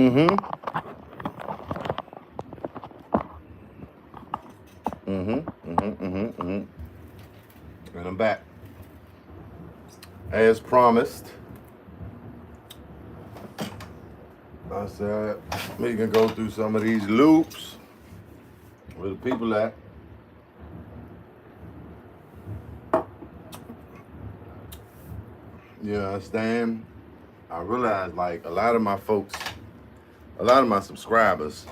Mm-hmm. Mm-hmm. Mm-hmm. Mm-hmm. Mm-hmm. And I'm back. As promised, I said we can go through some of these loops where the people at. You understand? I realized like a lot of my folks, a lot of my subscribers,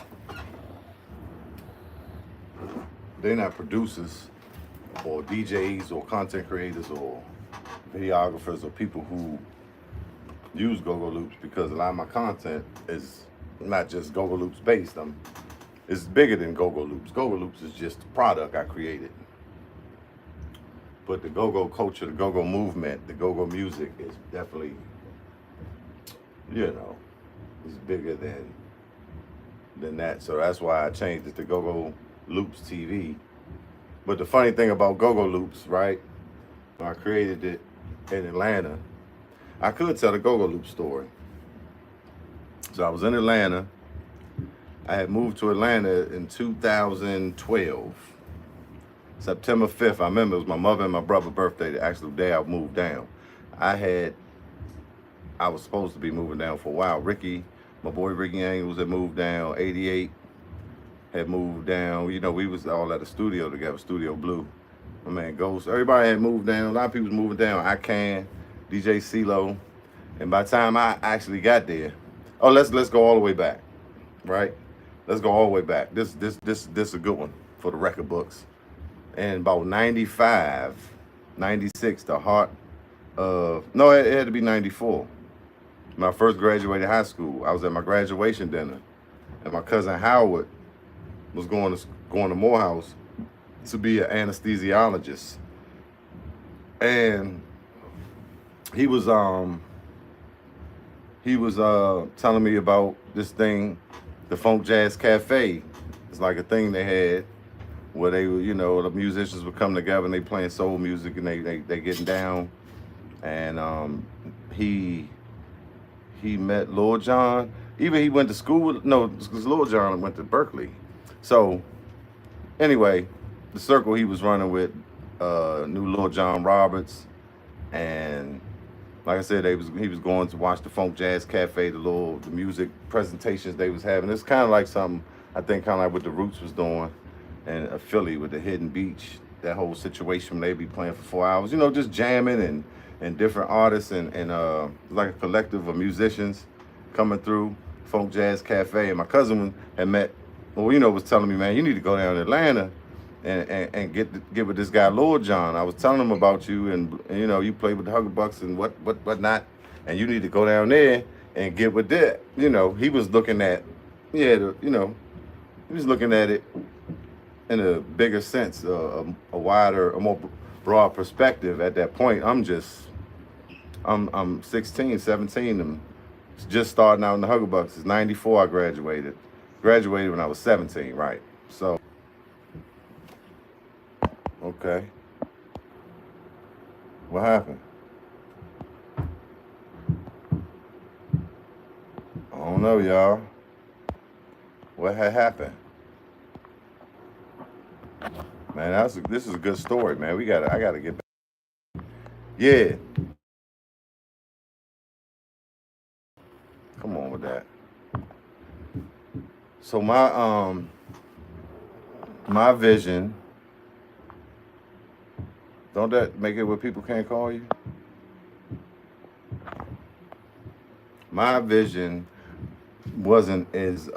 they're not producers or DJs or content creators or videographers or people who use go-go loops, because a lot of my content is not just go-go loops based. It's bigger than go-go loops. Go-go loops is just a product I created. But the go-go culture, the go-go movement, the go-go music is definitely, is bigger than that. So that's why I changed it to Go-Go Loops TV. But the funny thing about Go-Go Loops, right? When I created it in Atlanta, I could tell the Go-Go Loop story. So I was in Atlanta. I had moved to Atlanta in 2012. September 5th, I remember it was my mother and my brother's birthday, the actual day I moved down. I was supposed to be moving down for a while. Ricky, my boy Ricky Angles had moved down. 88 had moved down. You know, we was all at the studio together, Studio Blue. My man Ghost. Everybody had moved down. A lot of people was moving down. I Can, DJ CeeLo. And by the time I actually got there, let's go all the way back, right? Let's go all the way back. This is a good one for the record books. And about 95, 96, the heart of, no, it had to be 94. When I first graduated high school, I was at my graduation dinner, and my cousin Howard was going to Morehouse to be an anesthesiologist, and he was telling me about this thing, the Funk Jazz Cafe. It's like a thing they had where they, the musicians would come together and they playing soul music and they getting down, and he met Lord John. Even he went to school. No, because Lord John went to Berkeley. So anyway, the circle he was running with knew Lord John Roberts, and like I said, he was going to watch the Funk Jazz Cafe, the music presentations they was having. It's kind of like something I think kind of like what the Roots was doing in Philly with the Hidden Beach. That whole situation, they be playing for 4 hours, just jamming and different artists and like a collective of musicians coming through Funk Jazz Cafe. And my cousin had met, was telling me, man, you need to go down to Atlanta and get with this guy Lord John. I was telling him about you, and you played with the Huggerbucks and what not, and you need to go down there and get with that. He was looking at, he was looking at it in a bigger sense, a wider, a more broad perspective. At that point, I'm 16, 17, and just starting out in the Huggerbucks. It's 94 I graduated. Graduated when I was 17, right? So, okay. What happened? I don't know, y'all. What had happened? Man, this is a good story, man. I gotta get back. Yeah. Come on with that. So my vision, don't that make it where people can't call you? My vision wasn't as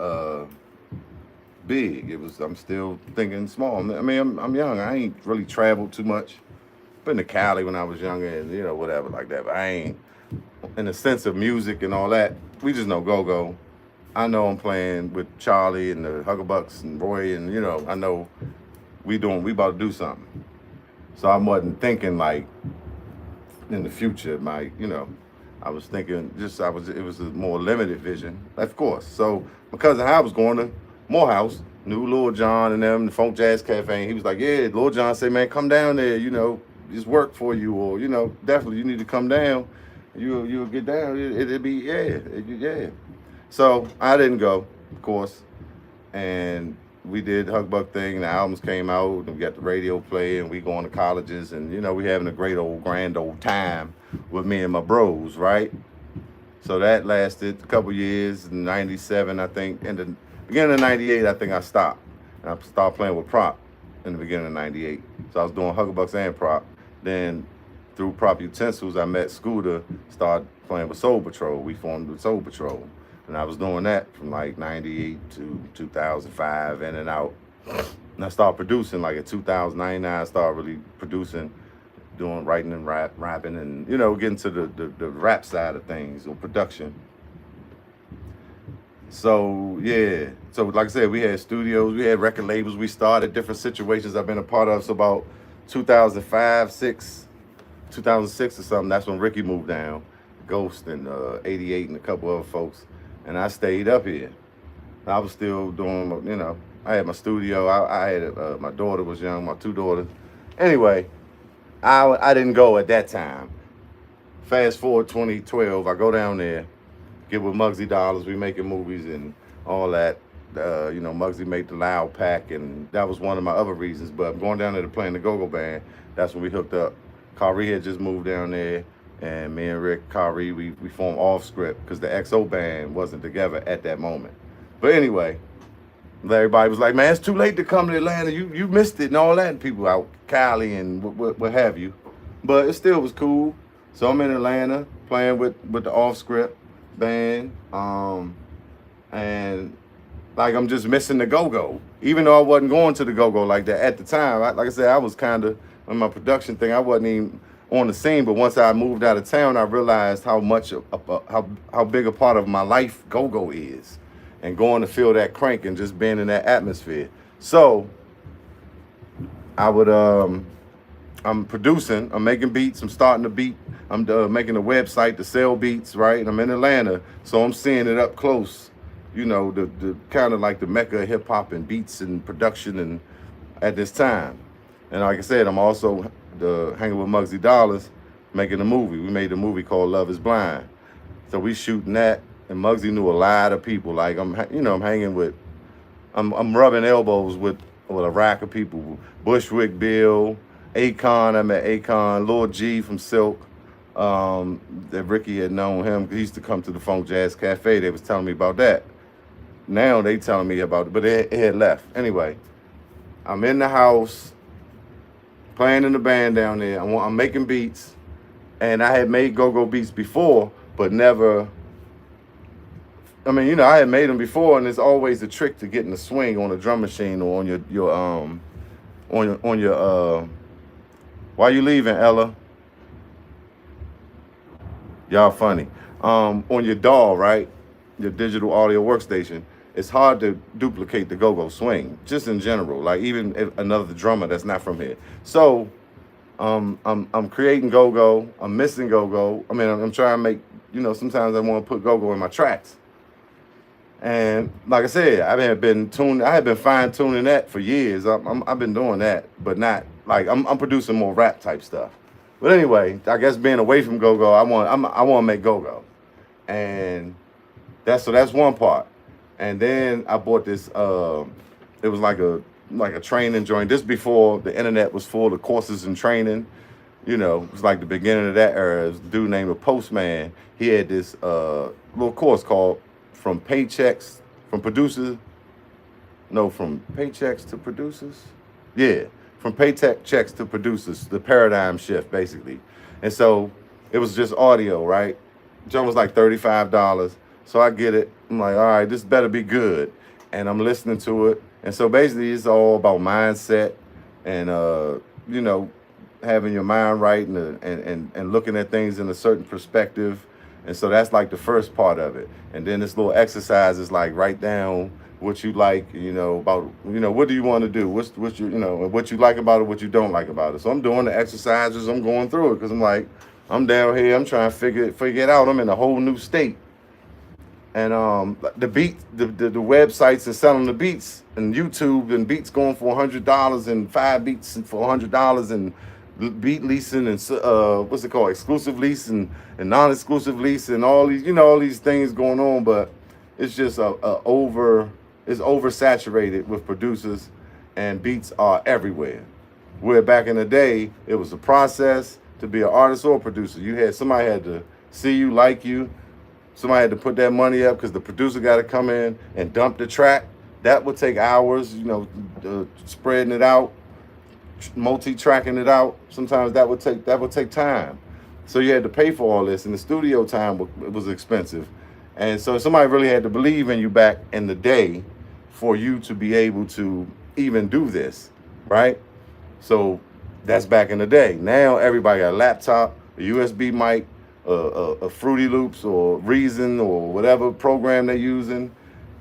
big. I'm still thinking small. I mean, I'm young. I ain't really traveled too much. Been to Cali when I was younger and whatever like that. But I ain't, in the sense of music and all that, we just know go-go. I know I'm playing with Charlie and the Huggerbucks and Roy, and I know we about to do something. So I wasn't thinking like in the future, I was thinking it was a more limited vision, of course. So my cousin Howard was going to Morehouse, knew Lord John and them, the Funk Jazz Cafe, and he was like, yeah, Lord John said, man, come down there, just work for you, or, definitely you need to come down. You'll get down. It'll be, yeah. So I didn't go, of course, and we did Hug Buck thing. And the albums came out, and we got the radio play, and we going to colleges, and we having a great old grand old time with me and my bros, right? So that lasted a couple years. In '97, I think, in the beginning of '98, I think I stopped. And I started playing with Prop in the beginning of '98. So I was doing Huggerbucks and Prop. Then through Prop Utensils, I met Scooter, started playing with Soul Patrol. We formed with Soul Patrol. And I was doing that from like '98 to 2005, in and out. And I started producing like in 2009. I started really producing, doing writing and rapping, and getting to the rap side of things or production. So yeah, so like I said, we had studios, we had record labels, we started different situations I've been a part of. So about 2005, 6, 2006 or something, that's when Ricky moved down, Ghost and 88 and a couple other folks, and I stayed up here. I was still doing, I had my studio. I had my daughter was young, my two daughters. Anyway, I didn't go at that time. Fast forward 2012, I go down there, get with Muggsy Dollars. We making movies and all that. Muggsy made the Loud Pack, and that was one of my other reasons. But going down there to play in the Go-Go Band, that's when we hooked up. Kyrie had just moved down there, and me and Rick, Kyrie, we formed Off Script because the XO Band wasn't together at that moment. But anyway, everybody was like, man, it's too late to come to Atlanta. You missed it and all that. And people out, Cali and what have you. But it still was cool. So I'm in Atlanta playing with the Off Script band. And like I'm just missing the go-go. Even though I wasn't going to the go-go like that at the time. Like I said, I was kind of, on my production thing, I wasn't even on the scene. But once I moved out of town, I realized how much, how big a part of my life go-go is. And going to feel that crank and just being in that atmosphere. So I would, I'm producing, I'm making beats, I'm starting to beat, I'm making a website to sell beats, right? And I'm in Atlanta, so I'm seeing it up close, the kind of like the mecca of hip hop and beats and production and at this time. And like I said, I'm also hanging with Muggsy Dollars, making a movie. We made a movie called Love is Blind. So we shooting that. And Muggsy knew a lot of people. Like I'm hanging with, I'm rubbing elbows with a rack of people. Bushwick Bill, Akon. I met Akon, Lord G from Silk. That Ricky had known him. He used to come to the Funk Jazz Cafe. They was telling me about that. Now they telling me about it, but it had left. Anyway, I'm in the house, playing in the band down there. I'm making beats, and I had made go-go beats before, but never. I mean, I had made them before, and it's always a trick to get in the swing on a drum machine or on your why you leaving, Ella? Y'all funny. On your DAW, right? Your digital audio workstation. It's hard to duplicate the go-go swing, just in general. Like even if another drummer that's not from here. So, I'm creating go-go. I'm missing go-go. I mean, I'm trying to make. Sometimes I want to put go-go in my tracks. And like I said, I had been fine tuning that for years. I've been doing that, but not like I'm producing more rap type stuff. But anyway, I guess being away from go-go, I want to make go-go, and that's one part. And then I bought this. It was like a training joint. This before the internet was full of courses and training. It was like the beginning of that era. It was a dude named Postman. He had this little course called From Paychecks to Producers. Yeah, from paychecks to producers, the paradigm shift basically. And so it was just audio, right? Joint was like $35. So I get it. I'm like, all right, this better be good. And I'm listening to it. And so basically it's all about mindset and having your mind right and looking at things in a certain perspective. And so that's like the first part of it. And then this little exercise is like write down what you like, about, what do you want to do? What's what you like about it, what you don't like about it. So I'm doing the exercises, I'm going through it because I'm like, I'm down here, I'm trying to figure it out. I'm in a whole new state. And the websites and selling the beats and YouTube and beats going for $100 and 5 beats for $100 and beat leasing and what's it called, exclusive lease and non-exclusive lease and all these things going on. But it's just it's oversaturated with producers, and beats are everywhere. Where back in the day, it was a process to be an artist or a producer. Somebody had to see you, like you. Somebody had to put that money up because the producer got to come in and dump the track. That would take hours, spreading it out, multi-tracking it out. Sometimes that would take time. So you had to pay for all this, and the studio time was expensive. And so somebody really had to believe in you back in the day for you to be able to even do this, right? So that's back in the day. Now everybody got a laptop, a USB mic, a Fruity Loops or Reason or whatever program they're using,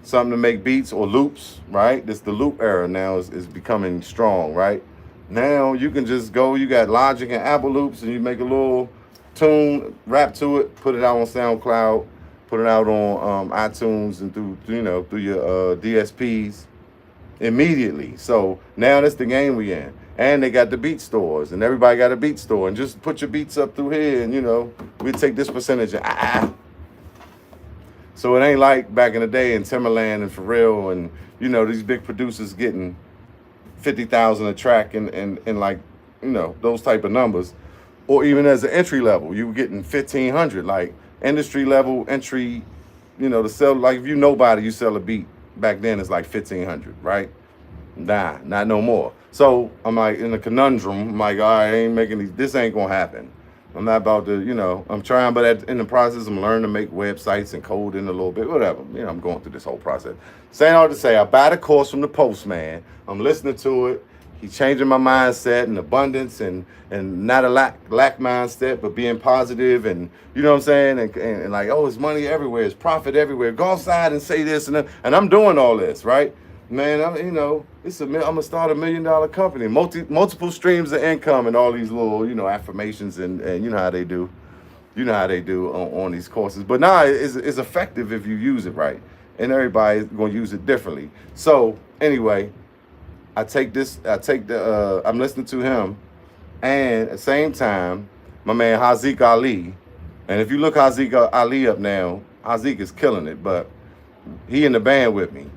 something to make beats or loops, right? The loop era now is becoming strong, right? Now you can just go, you got Logic and Apple Loops, and you make a little tune, rap to it, put it out on SoundCloud, put it out on iTunes and through your DSPs immediately. So now that's the game we in. And they got the beat stores, and everybody got a beat store. And just put your beats up through here, and we take this percentage. So it ain't like back in the day in Timberland and Pharrell and these big producers getting 50,000 a track and like those type of numbers, or even as an entry level, you were getting 1,500. Like industry level entry, to sell, like if you nobody, you sell a beat back then it's like 1,500, right? Nah, not no more. So I'm like in a conundrum. I'm like, all right, I ain't making these. This ain't gonna happen. I'm not about to, I'm trying, but in the process, I'm learning to make websites and code in a little bit, whatever. I'm going through this whole process. Saying all to say, I buy the course from the Postman. I'm listening to it. He's changing my mindset and abundance and not a lack mindset, but being positive and, you know what I'm saying? And like, oh, it's money everywhere. It's profit everywhere. Go outside and say this and I'm doing all this, right? Man, I'm gonna start $1 million company, multiple streams of income, and all these little, affirmations, and you know how they do, on these courses. But it's effective if you use it right, and everybody's gonna use it differently. So anyway, I'm listening to him, and at the same time, my man Haziq Ali, and if you look Haziq Ali up now, Haziq is killing it, but he in the band with me.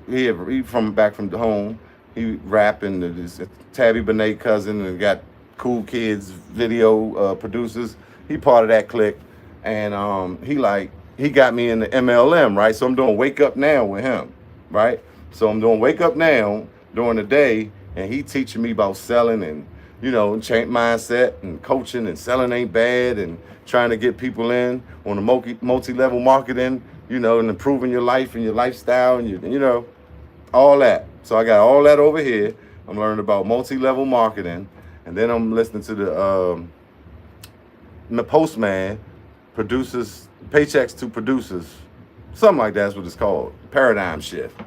He from back from home. He rapping. His Tabby Benet cousin, and got Cool Kids video producers. He part of that clique, and he got me in the MLM, right? So I'm doing Wake Up Now with him, right? So I'm doing Wake Up Now during the day, and he teaching me about selling and change mindset and coaching, and selling ain't bad, and trying to get people in on the multi-level marketing. And improving your life and your lifestyle and all that. So I got all that over here. I'm learning about multi-level marketing, and then I'm listening to the Postman, producers, paychecks to producers, something like that's what it's called, paradigm shift.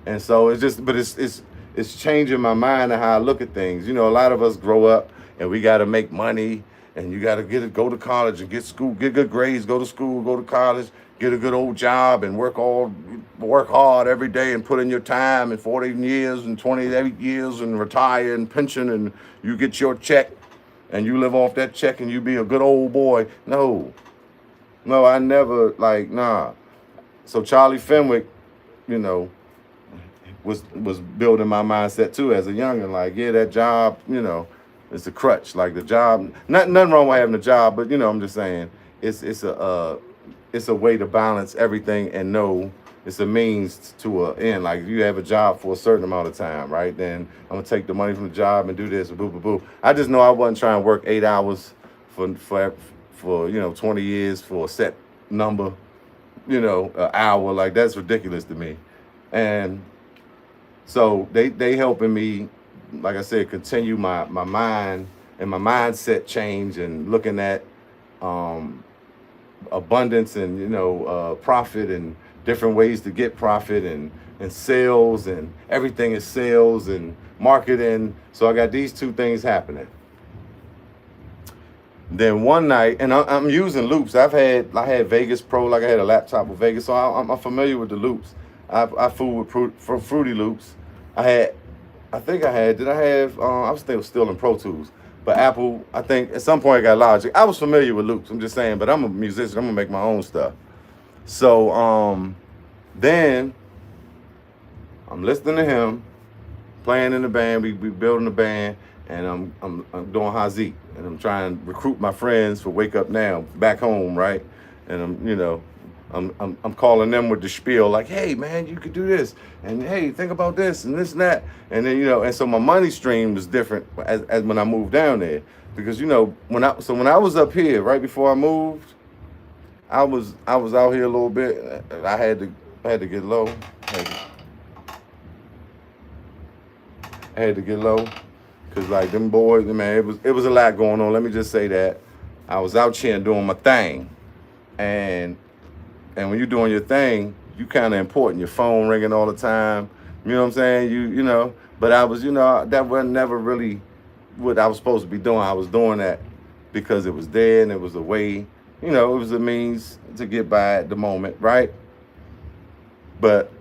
And so it's changing my mind and how I look at things. A lot of us grow up and we got to make money, and you got to go to college and get good grades, go to school, go to college, get a good old job, and work hard every day and put in your time, and 40 years and 28 years and retire and pension, and you get your check and you live off that check and you be a good old boy. No, I never, nah. So Charlie Fenwick, was building my mindset too as a youngin'. Like, yeah, that job, it's a crutch. Like the job, nothing wrong with having a job, but I'm just saying it's a way to balance everything and know it's a means to an end. Like if you have a job for a certain amount of time, right? Then I'm gonna take the money from the job and do this, boo, boo, boo. I just know I wasn't trying to work 8 hours for 20 years for a set number, an hour. Like that's ridiculous to me. And so they helping me, like I said, continue my mind and my mindset change, and looking at abundance and profit and different ways to get profit and sales, and everything is sales and marketing. So I got these two things happening. Then one night, and I'm using loops. I had Vegas Pro, like I had a laptop with Vegas, so I'm familiar with the loops. I fool with Fruity Loops. I was still in Pro Tools. But Apple, I think at some point I got Logic. I was familiar with loops, I'm just saying, but I'm a musician, I'm gonna make my own stuff. So Then I'm listening to him, playing in the band. We building the band, and I'm doing Hazik, and I'm trying to recruit my friends for Wake Up Now back home, right? And I'm calling them with the spiel like, hey man, you could do this, and hey, think about this and this and that, and then and so my money stream was different as when I moved down there, because when I was up here right before I moved, I was out here a little bit. I had to get low. I had to get low, cause like them boys, man, it was a lot going on. Let me just say that I was out here doing my thing, and when you're doing your thing, you kind of important. Your phone ringing all the time. You know what I'm saying? You know. But I was, that was never really what I was supposed to be doing. I was doing that because it was there and it was a way. It was a means to get by at the moment, right? But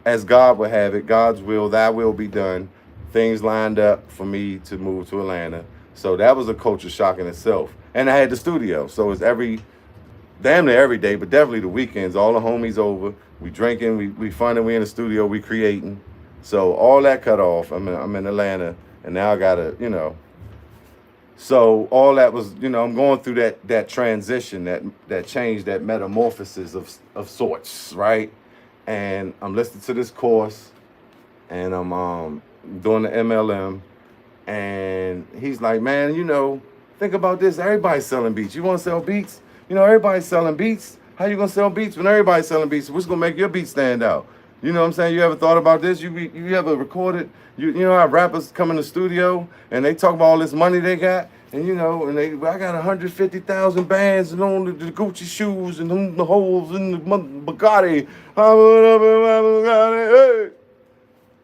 as God would have it, God's will, thy will be done. Things lined up for me to move to Atlanta. So that was a culture shock in itself. And I had the studio. So it's damn near every day, but definitely the weekends. All the homies over. We drinking, we funning, we in the studio, we creating. So all that cut off. I'm in Atlanta, and now I gotta, So all that was, I'm going through that transition, that change, that metamorphosis of sorts, right? And I'm listening to this course, and I'm doing the MLM, and he's like, man, think about this. Everybody's selling beats. You want to sell beats? Everybody's selling beats. How you gonna sell beats when everybody's selling beats? What's gonna make your beat stand out? You know what I'm saying? You ever thought about this? You ever recorded? You know how rappers come in the studio and they talk about all this money they got, and I got 150,000 bands and on the Gucci shoes and the holes in the Bugatti. Hey.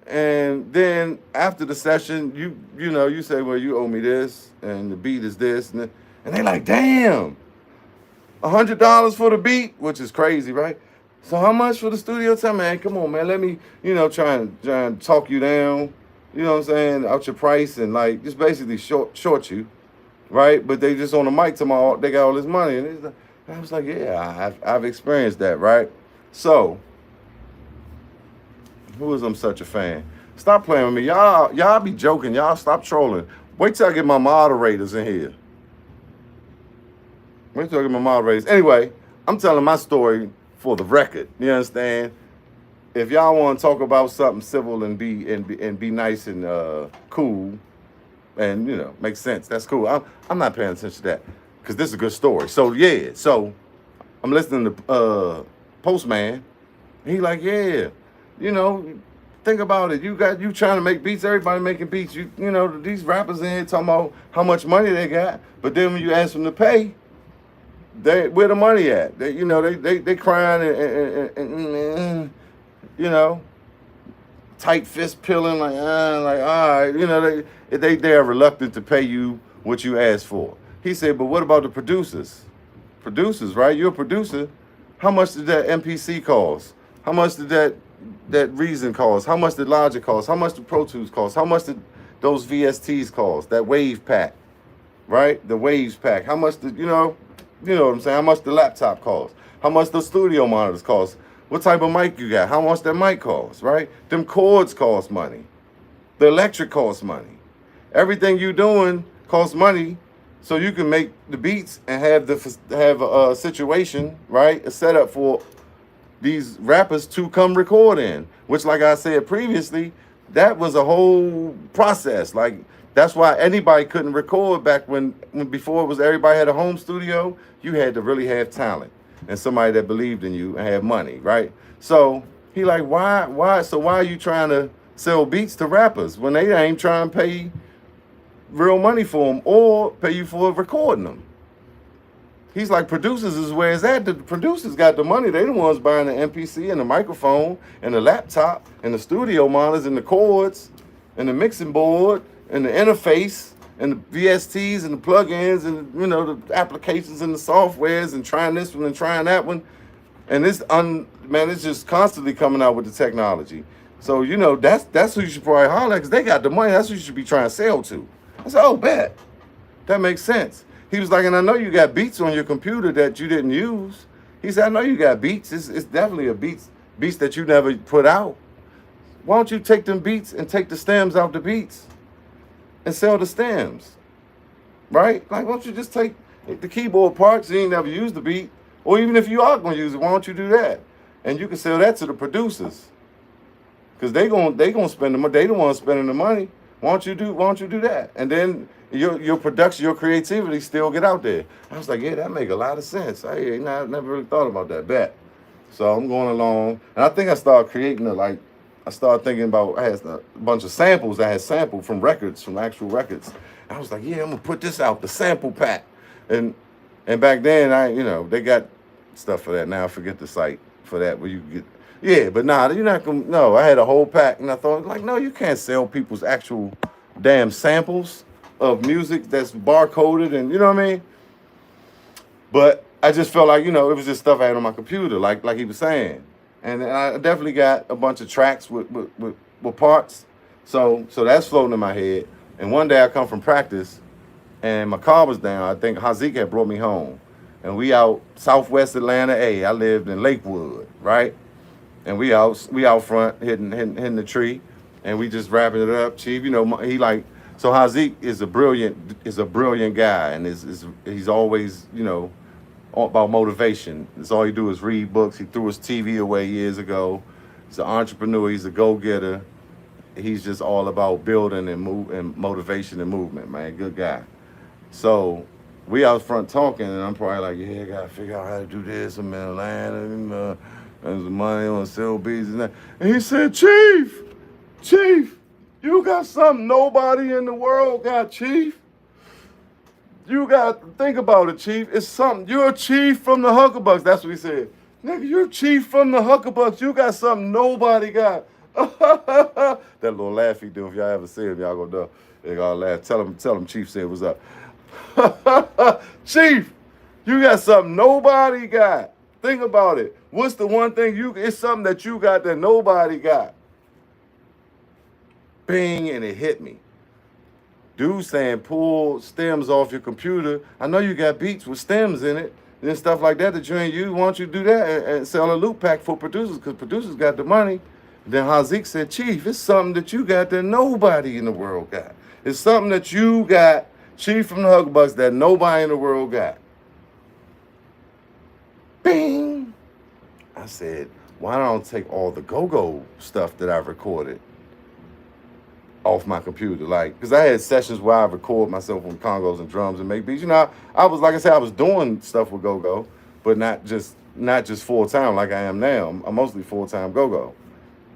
And then after the session, you say, well, you owe me this, and the beat is this, and they like, damn, $100 for the beat, which is crazy, right? So how much for the studio time, man? Come on, man. Let me, try and talk you down, you know what I'm saying, out your price, and like just basically short you, right? But they just on the mic tomorrow, they got all this money, and I was like, yeah, I've experienced that, right? So, who is I'm such a fan? Stop playing with me, y'all be joking, y'all stop trolling. Wait till I get my moderators in here. Wait till I get my moderators. Anyway, I'm telling my story for the record. You understand? If y'all want to talk about something civil and be nice and cool, and make sense, that's cool. I'm not paying attention to that because this is a good story. So yeah, I'm listening to Postman. He like, yeah, think about it. You trying to make beats. Everybody making beats. These rappers in here talking about how much money they got, but then when you ask them to pay, where the money at? They crying and tight fist pilling like all right. They are reluctant to pay you what you asked for. He said, but what about the producers? Producers, right? You're a producer. How much did that MPC cost? How much did that Reason cost? How much did Logic cost? How much did Pro Tools cost? How much did those VSTs cost? That Wave pack, right? The Waves pack. How much did you know what I'm saying? How much the laptop costs? How much the studio monitors cost? What type of mic you got? How much that mic costs, right? Them cords cost money. The electric costs money. Everything you doing costs money, so you can make the beats and have a situation, right? A setup for these rappers to come record in. Which, like I said previously, that was a whole process. Like, that's why anybody couldn't record back when before it was everybody had a home studio. You had to really have talent and somebody that believed in you and had money, right? So he like, why? So why are you trying to sell beats to rappers when they ain't trying to pay real money for them or pay you for recording them? He's like, producers is where it's at. The producers got the money. They the ones buying the MPC and the microphone and the laptop and the studio monitors and the cords and the mixing board and the interface and the VSTs and the plugins and the applications and the softwares and trying this one and trying that one. And it's just constantly coming out with the technology. So that's who you should probably holler at, because they got the money. That's who you should be trying to sell to. I said, oh, bet. That makes sense. He was like, and I know you got beats on your computer that you didn't use. He said, I know you got beats. It's definitely a beats beats that you never put out. Why don't you take them beats and take the stems out the beats and sell the stems, right? Like, why don't you just take the keyboard parts, you ain't never used the beat, or even if you are going to use it, why don't you do that? And you can sell that to the producers, because they gonna spend the money. They the ones spending the money. Why don't you do that? And then your production, your creativity still get out there. I was like, yeah, that make a lot of sense. I never really thought about that. Bet. So I'm going along, and I think I started creating I started thinking about, I had a bunch of samples I had sampled from records, from actual records. I was like, yeah, I'm gonna put this out, the sample pack. And back then, they got stuff for that. Now I forget the site for that where you can get, yeah, but nah, you're not gonna, no, I had a whole pack, and I thought, like, no, you can't sell people's actual damn samples of music that's barcoded, and you know what I mean? But I just felt like, it was just stuff I had on my computer, like he was saying. And I definitely got a bunch of tracks with parts. So that's floating in my head. And one day I come from practice, and my car was down. I think Hazik had brought me home. And we out southwest Atlanta. I lived in Lakewood, right? And we out front hitting the tree, and we just wrapping it up. Chief, so Hazik is a brilliant guy, and he's always, all about motivation. That's all he do is read books. He threw his TV away years ago. He's an entrepreneur. He's a go-getter. He's just all about building and motivation and movement, man. Good guy. So we out front talking, and I'm probably like, yeah, I gotta figure out how to do this. I'm in Atlanta, there's money on sell beats and that. And he said, Chief, you got something nobody in the world got, Chief. You got to think about it, Chief. It's something. You're a chief from the Huckabucks. That's what he said. Nigga, you're a chief from the Huckabucks. You got something nobody got. That little laugh he do, if y'all ever see him, y'all gonna know. They gonna laugh. Tell him Chief said what's up. Chief, you got something nobody got. Think about it. What's the one thing it's something that you got that nobody got. Bing, and it hit me. Dude saying pull stems off your computer. I know you got beats with stems in it and stuff like that you ain't use. Why don't you do that and sell a loop pack for producers, because producers got the money. Then Hazik said, Chief, it's something that you got that nobody in the world got. It's something that you got, Chief from the Huckabucks, that nobody in the world got. Bing! I said, why don't I take all the go-go stuff that I've recorded off my computer, because I had sessions where I record myself on congos and drums and make beats. I was, like I said, I was doing stuff with go-go, but not just full-time like I am now. I'm mostly full-time go-go.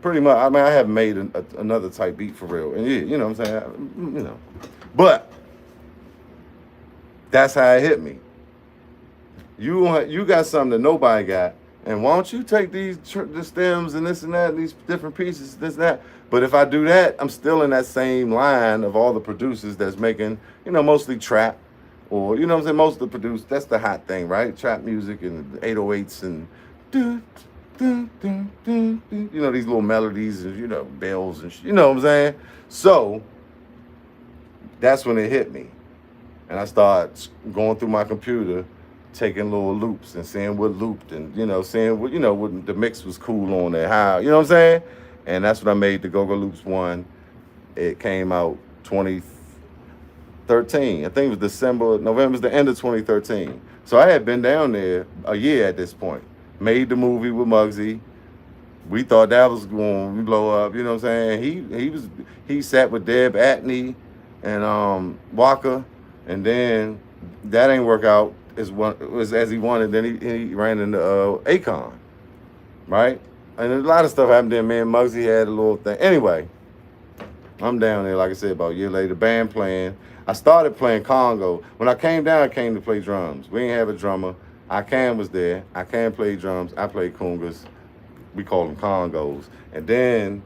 Pretty much, I haven't made another type beat for real. And yeah, you know what I'm saying? But that's how it hit me. You got something that nobody got, and why don't you take the stems and this and that, these different pieces, this and that. But if I do that, I'm still in that same line of all the producers that's making, mostly trap, or, what I'm saying, most of the producers, that's the hot thing, right? Trap music and 808s and these little melodies and, bells and, you know what I'm saying? So that's when it hit me. And I started going through my computer, taking little loops and seeing what looped and, seeing what, what the mix was cool on there, how, you know what I'm saying? And that's when I made the Go-Go Loops 1. It came out 2013. I think it was November, it was the end of 2013. So I had been down there a year at this point. Made the movie with Muggsy. We thought that was going to blow up, you know what I'm saying? He sat with Deb Atney and Waka, and then that ain't work out as he wanted. Then he ran into Akon, right? And a lot of stuff happened there. Me and Muggsy had a little thing. Anyway, I'm down there, like I said, about a year later, band playing. I started playing Congo. When I came down, I came to play drums. We didn't have a drummer. Akan was there. Akan played drums. I played congas. We called them Congos. And then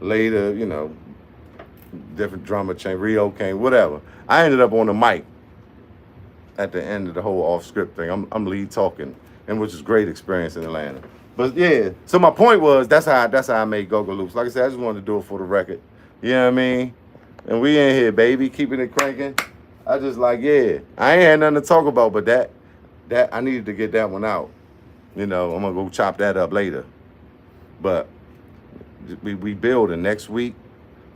later, different drummer change. Rio came, whatever. I ended up on the mic at the end of the whole off-script thing. I'm lead talking, and which is a great experience in Atlanta. But yeah, so my point was, that's how I made Go-Go Loops. Like I said, I just wanted to do it for the record. You know what I mean? And we in here, baby, keeping it cranking. I just I ain't had nothing to talk about, but that I needed to get that one out. I'm gonna go chop that up later. But we building next week.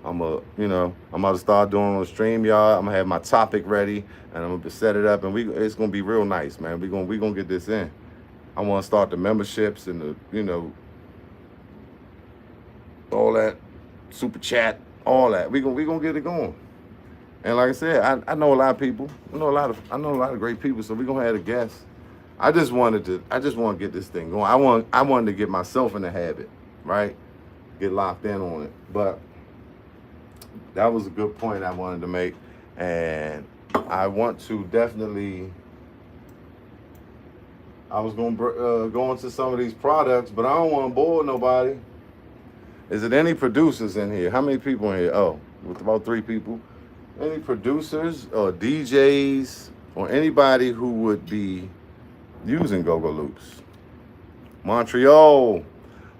I'm about to start doing on the StreamYard. I'm gonna have my topic ready, and I'm gonna set it up, and it's gonna be real nice, man. We gonna get this in. I want to start the memberships and all that super chat, all that. We gonna get it going. And like I said, I know a lot of people. I know a lot of great people. So we gonna have a guest. I just want to get this thing going. I wanted to get myself in the habit, right? Get locked in on it. But that was a good point I wanted to make, and I want to definitely. I was gonna go into some of these products, but I don't want to bore nobody. Is it any producers in here? How many people in here? Oh, with about 3 people. Any producers or DJs or anybody who would be using go-go loops? Montreal,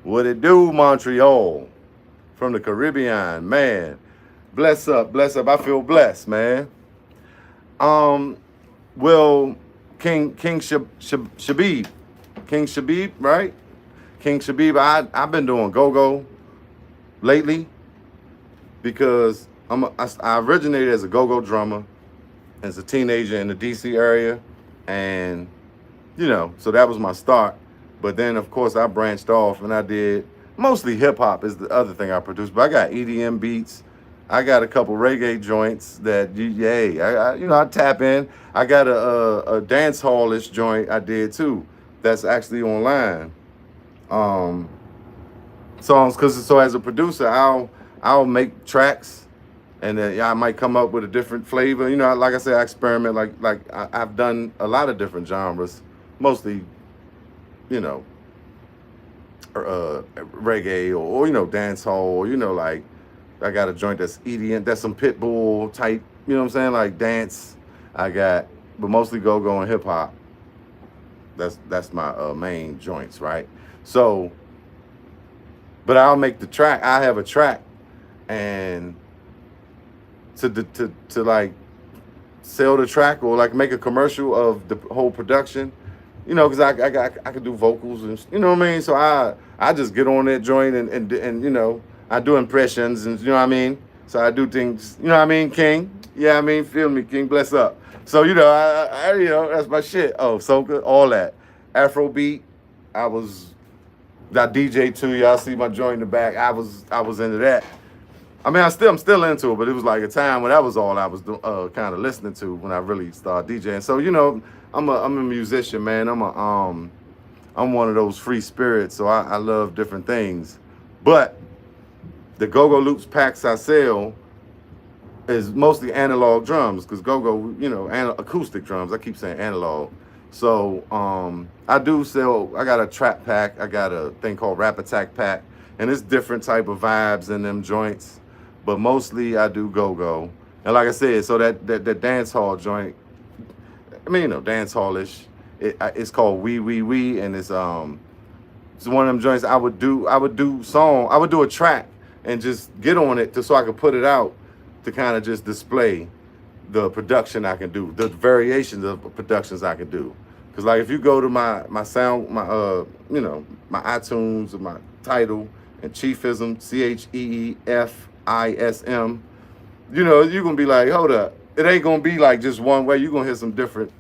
what it do, Montreal? From the Caribbean, man. Bless up. I feel blessed, man. Well, King Shabib, right? King Shabib. I've been doing go-go lately because I originated as a go-go drummer as a teenager in the DC area, and so that was my start. But then of course I branched off and I did mostly hip hop is the other thing I produced. But I got EDM beats. I got a couple reggae joints that I tap in. I got a dance hallish joint I did too. That's actually online. Songs, so as a producer, I'll make tracks, and then I might come up with a different flavor. Like I said, I experiment. Like I've done a lot of different genres, mostly, reggae or dance hall. Like I got a joint that's EDM, that's some Pitbull type. You know what I'm saying? Like dance. But mostly go and hip hop. That's my main joints, right? So. But I'll make the track. I have a track, and to like sell the track or like make a commercial of the whole production, because I could do vocals and you know what I mean. So I just get on that joint and I do impressions and you know what I mean. So I do things, you know what I mean, King. Yeah, I mean, feel me, King. Bless up. So I that's my shit. Oh, soca, all that Afrobeat. That DJ too, y'all see my joint in the back. I was into that. I mean, I'm still into it, but it was like a time when that was all I was kind of listening to when I really started DJing. So I'm a musician, man. I'm one of those free spirits, so I love different things. But the go-go loops packs I sell is mostly analog drums, because go-go, acoustic drums. I keep saying analog. So I do sell. I got a trap pack. I got a thing called Rap Attack pack, and it's different type of vibes in them joints. But mostly I do go-go. And like I said, so that dance hall joint, dance hallish. It's called We, and it's one of them joints I would do a track and just get on it so I could put it out to kind of just display the production I can do, the variations of productions I can do. Because like if you go to my sound, my iTunes, or my title, and Chiefism, CheefIsm, you're gonna be like, hold up, it ain't gonna be like just one way. You're gonna hear some different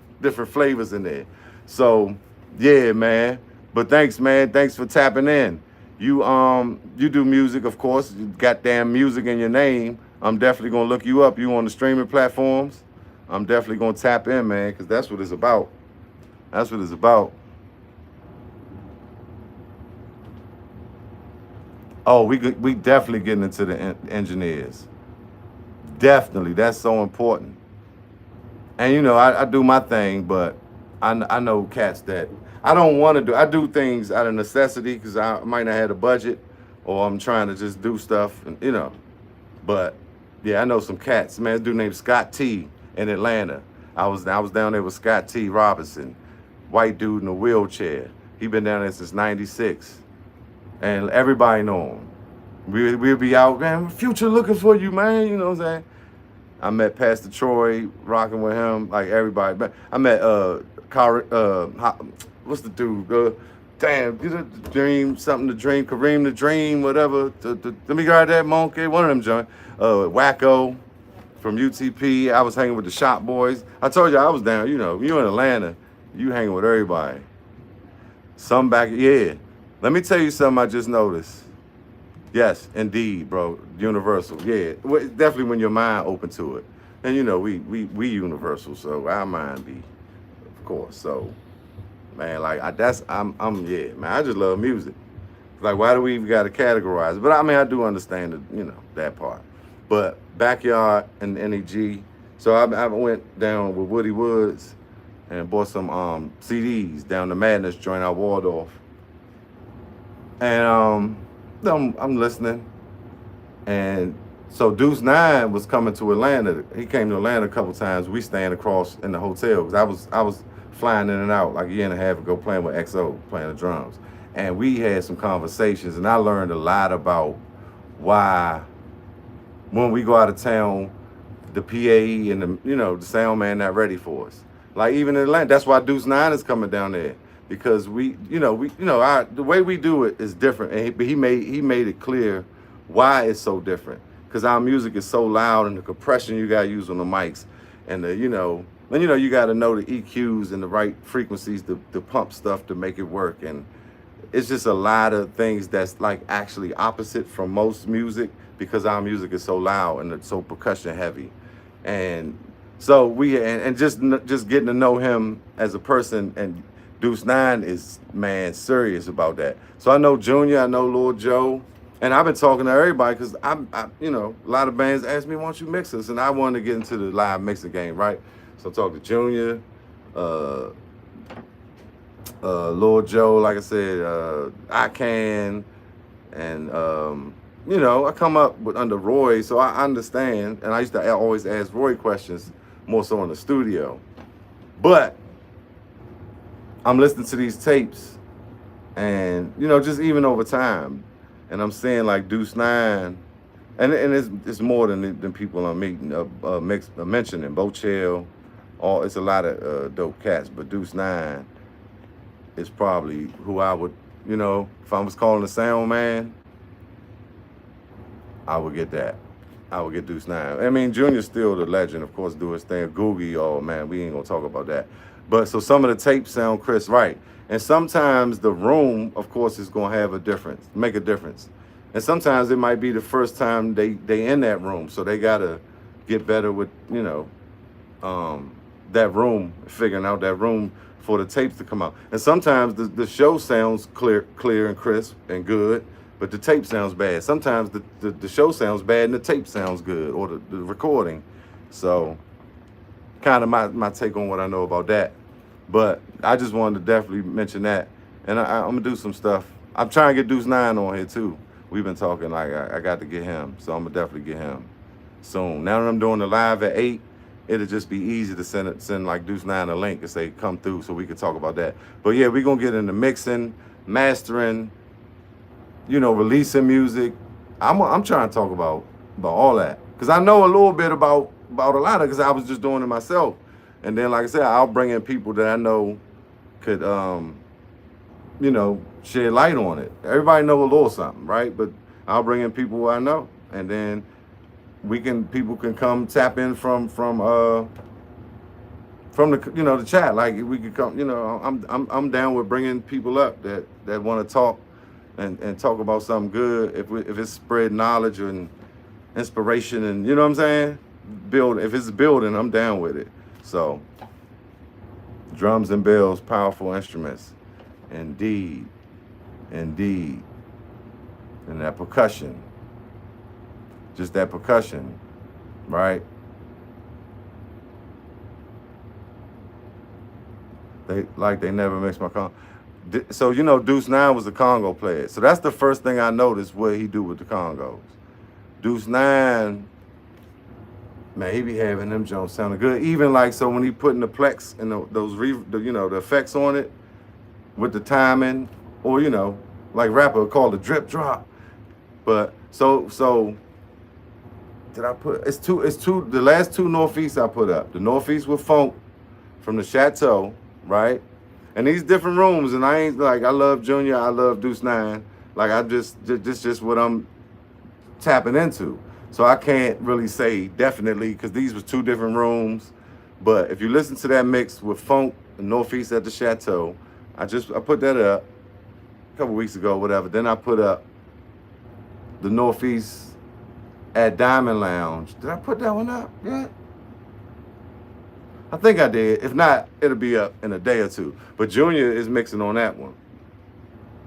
flavors in there. So yeah, man. But thanks, man. Thanks for tapping in. You do music, of course. You got damn music in your name. I'm definitely gonna look you up. You on the streaming platforms. I'm definitely gonna tap in, man, because that's what it's about. That's what it's about. Oh, we definitely getting into the engineers. Definitely, that's so important. And I do my thing, but I know cats that I don't want to do. I do things out of necessity because I might not have a budget, or I'm trying to just do stuff, and But yeah, I know some cats. Man, this dude named Scott T in Atlanta. I was down there with Scott T Robinson, white dude in a wheelchair. He been down there since '96, and everybody know him. We'll be out, man. Future looking for you, man. You know what I'm saying? I met Pastor Troy rocking with him, like everybody. But I met what's the dude? damn, get a dream, something to dream, Kareem the Dream, whatever. Let me grab that monkey, one of them joints. Wacko from UTP. I was hanging with the Shop Boys. I told you I was down, you know, you in Atlanta, you hanging with everybody. Some back, yeah. Let me tell you something I just noticed. Yes, indeed, bro. Universal, yeah. Definitely when your mind open to it. And you know, we universal, so our mind be, of course. So, man, like yeah, man. I just love music. Like, why do we even got to categorize it? But I mean, I do understand the, you know, that part. But Backyard and NEG. So I went down with Woody Woods and bought some CDs down the Madness joint out Waldorf. And I'm listening, and so Deuce 9 was coming to Atlanta. He came to Atlanta a couple times. We staying across in the hotel because I was flying in and out like a year and a half ago, playing with XO, playing the drums, and we had some conversations, and I learned a lot about why when we go out of town, the PA and the sound man not ready for us. Like even in Atlanta, that's why Deuce 9 is coming down there. Because the way we do it is different, and he made it clear why it's so different. Because our music is so loud, and the compression you gotta use on the mics, and you gotta know the EQs and the right frequencies to pump stuff to make it work. And it's just a lot of things that's like actually opposite from most music because our music is so loud and it's so percussion heavy. And so and just getting to know him as a person, and Deuce 9 is, man, serious about that. So I know Junior, I know Lil Joe, and I've been talking to everybody because a lot of bands ask me, why don't you mix us? And I wanted to get into the live mixing game, right? So I talked to Junior, Lil Joe, like I said, I Can, and I come up with under Roy, so I understand, and I used to always ask Roy questions more so in the studio. But I'm listening to these tapes, and just even over time, and I'm seeing like Deuce 9, and it's more than people I'm meeting, mentioning Bochel, it's a lot of dope cats, but Deuce 9 is probably who I would, if I was calling the sound man, I would get that. I would get Deuce 9. I mean, Junior's still the legend, of course, do his thing. Googie, oh man, we ain't gonna talk about that. But so some of the tapes sound crisp, right? And sometimes the room, of course, is gonna have make a difference. And sometimes it might be the first time they in that room, so they gotta get better with that room, figuring out that room for the tapes to come out. And sometimes the show sounds clear and crisp and good, but the tape sounds bad. Sometimes the show sounds bad and the tape sounds good, or the recording. So kind of my take on what I know about that. But I just wanted to definitely mention that. And I'm going to do some stuff. I'm trying to get Deuce 9 on here too. We've been talking, like I got to get him. So I'm going to definitely get him soon. Now that I'm doing the live at 8, it'll just be easy to send like Deuce 9 a link and say come through so we can talk about that. But yeah, we're going to get into mixing, mastering, releasing music. I'm trying to talk about all that. Because I know a little bit about a lot of, because I was just doing it myself. And then, like I said, I'll bring in people that I know could, shed light on it. Everybody know a little something, right? But I'll bring in people who I know, and then people can come tap in from the the chat. Like we could come, I'm down with bringing people up that want to talk and talk about something good. If it's spread knowledge and inspiration, and you know what I'm saying, if it's building, I'm down with it. So, drums and bells, powerful instruments. Indeed. And that percussion. Just that percussion, right? They never mixed my Congo. So, Deuce 9 was a Congo player. So that's the first thing I noticed what he do with the Congos. Deuce 9, man, he be having them Jones sounding good. Even like, so when he putting the plex and the effects on it with the timing, or like rapper called the drip drop. But so did I put it's two the last two Northeast I put up. The Northeast with Funk from the Chateau, right? And these different rooms, and I ain't like I love Junior, I love Deuce 9. Like I just what I'm tapping into. So I can't really say definitely because these was two different rooms. But if you listen to that mix with Funk and Northeast at the Chateau, I put that up a couple weeks ago, whatever. Then I put up the Northeast at Diamond Lounge. Did I put that one up yet? I think I did. If not, it'll be up in a day or two. But Junior is mixing on that one.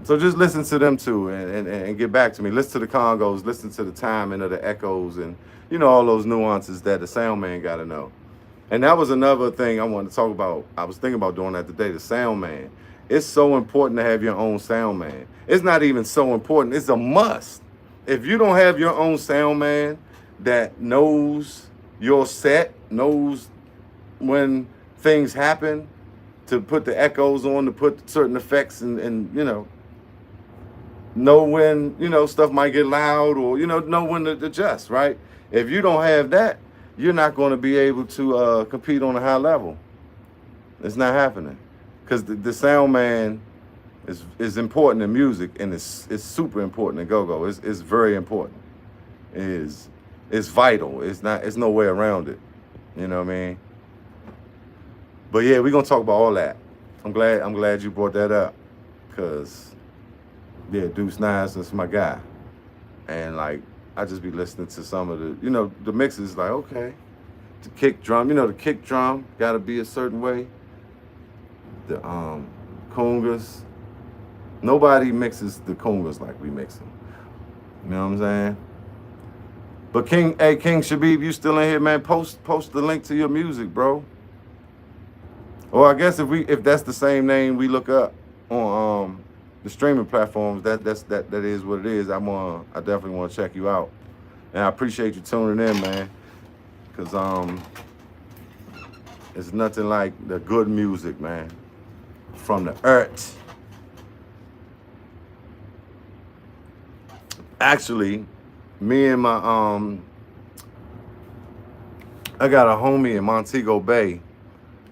So just listen to them too and get back to me. Listen to the congos, listen to the timing of the echoes and, you know, all those nuances that the sound man got to know. And that was another thing I wanted to talk about. I was thinking about doing that today, the sound man. It's so important to have your own sound man. It's not even so important. It's a must. If you don't have your own sound man that knows your set, knows when things happen, to put the echoes on, to put certain effects and you know when, you know, stuff might get loud or, you know when to adjust, right? If you don't have that, you're not going to be able to compete on a high level. It's not happening. Because the sound man is important in music, and it's super important in go-go. It's very important. It's vital. It's no way around it. You know what I mean? But yeah, we're gonna talk about all that. I'm glad you brought that up. Cause yeah, Deuce 9 is my guy. And like I just be listening to some of the, you know, the mixes like, okay. The kick drum, you know, the kick drum gotta be a certain way. The congas. Nobody mixes the congas like we mix them. You know what I'm saying? But King Shabib, you still in here, man? Post the link to your music, bro. Or I guess if that's the same name we look up on the streaming platforms, that is what it is. I definitely want to check you out, and I appreciate you tuning in, man. Cause it's nothing like the good music, man, from the earth. Actually, me and my I got a homie in Montego Bay,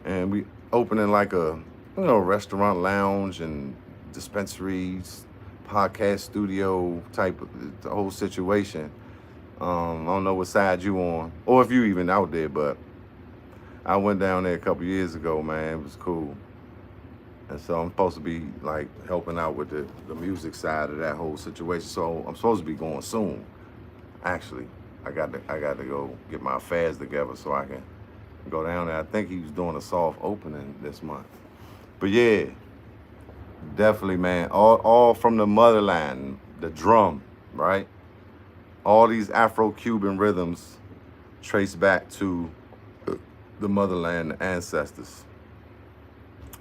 and we opening like a, you know, restaurant lounge and dispensaries, podcast studio type of the whole situation. I don't know what side you on, or if you even out there, but I went down there a couple years ago, man. It was cool. And so I'm supposed to be like helping out with the music side of that whole situation. So I'm supposed to be going soon. Actually, I got to go get my affairs together so I can go down there. I think he was doing a soft opening this month. But yeah, definitely, man. All from the motherland, the drum, right? All these Afro-Cuban rhythms trace back to the motherland, the ancestors.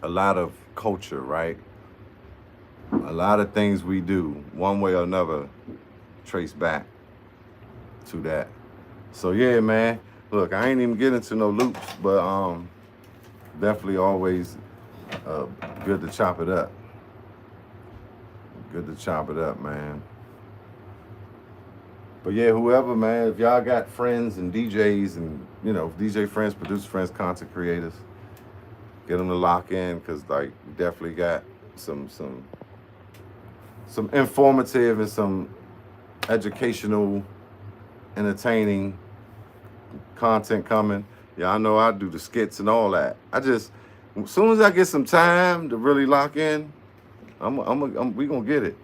A lot of culture, right? A lot of things we do, one way or another, trace back to that. So yeah, man. Look, I ain't even getting into no loops, but definitely always good to chop it up. Good to chop it up, man. But yeah, whoever, man, if y'all got friends and DJs and, you know, DJ friends, producer friends, content creators, get them to lock in, because like we definitely got some informative and some educational, entertaining content coming. Yeah, I know I do the skits and all that. As soon as I get some time to really lock in, we gonna get it.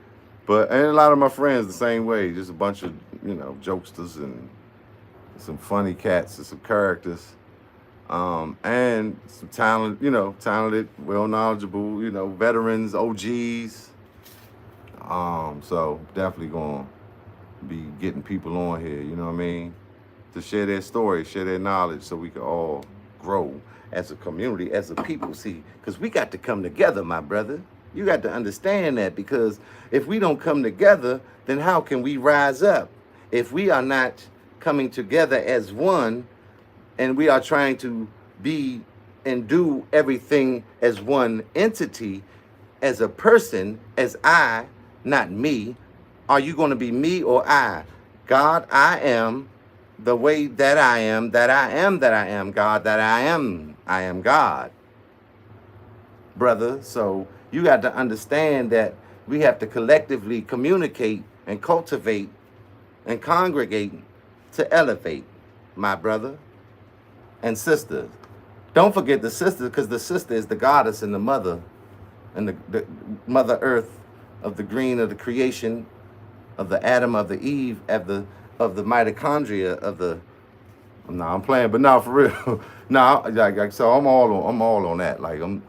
And a lot of my friends the same way, just a bunch of, you know, jokesters and some funny cats and some characters. And some talented, well knowledgeable, you know, veterans, OGs. So definitely gonna be getting people on here, you know what I mean? To share their story, share their knowledge so we can all grow as a community, as a people. See, because we got to come together, my brother. You got to understand that, because if we don't come together, then how can we rise up? If we are not coming together as one, and we are trying to be and do everything as one entity, as a person, as I, not me, are you going to be me or I? God, I am the way that I am, that I am, that I am God, that I am God. brother. So you got to understand that we have to collectively communicate and cultivate and congregate to elevate, my brother and sister. Don't forget the sister, because the sister is the goddess and the mother, and the mother earth of the green of the creation, of the atom, of the Eve, of the mitochondria of the. No, I'm playing, but now for real. No, like so I'm all on that. Like I'm